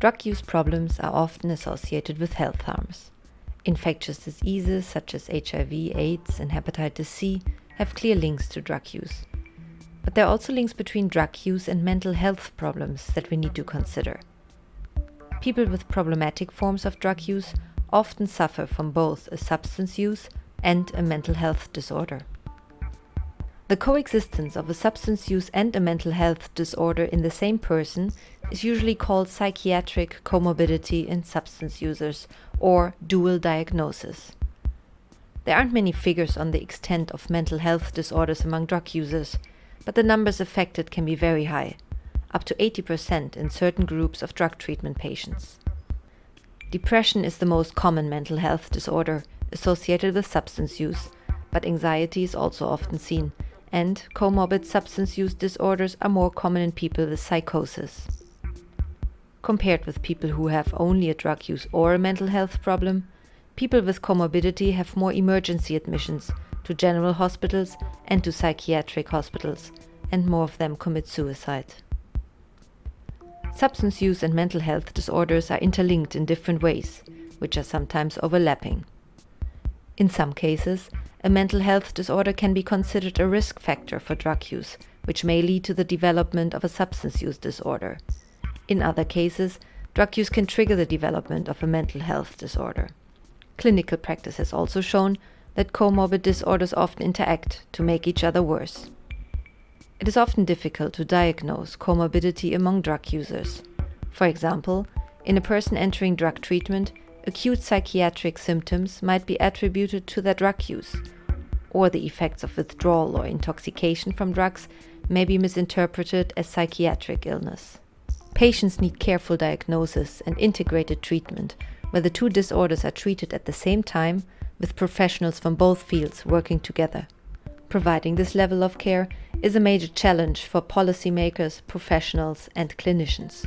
Drug use problems are often associated with health harms. Infectious diseases such as HIV, AIDS, and hepatitis C have clear links to drug use. But there are also links between drug use and mental health problems that we need to consider. People with problematic forms of drug use often suffer from both a substance use and a mental health disorder. The coexistence of a substance use and a mental health disorder in the same person is usually called psychiatric comorbidity in substance users, or dual diagnosis. There aren't many figures on the extent of mental health disorders among drug users, but the numbers affected can be very high, up to 80% in certain groups of drug treatment patients. Depression is the most common mental health disorder associated with substance use, but anxiety is also often seen, and comorbid substance use disorders are more common in people with psychosis. Compared with people who have only a drug use or a mental health problem, people with comorbidity have more emergency admissions to general hospitals and to psychiatric hospitals, and more of them commit suicide. Substance use and mental health disorders are interlinked in different ways, which are sometimes overlapping. In some cases, a mental health disorder can be considered a risk factor for drug use, which may lead to the development of a substance use disorder. In other cases, drug use can trigger the development of a mental health disorder. Clinical practice has also shown that comorbid disorders often interact to make each other worse. It is often difficult to diagnose comorbidity among drug users. For example, in a person entering drug treatment, acute psychiatric symptoms might be attributed to their drug use, or the effects of withdrawal or intoxication from drugs may be misinterpreted as psychiatric illness. Patients need careful diagnosis and integrated treatment, where the two disorders are treated at the same time with professionals from both fields working together. Providing this level of care is a major challenge for policymakers, professionals, and clinicians.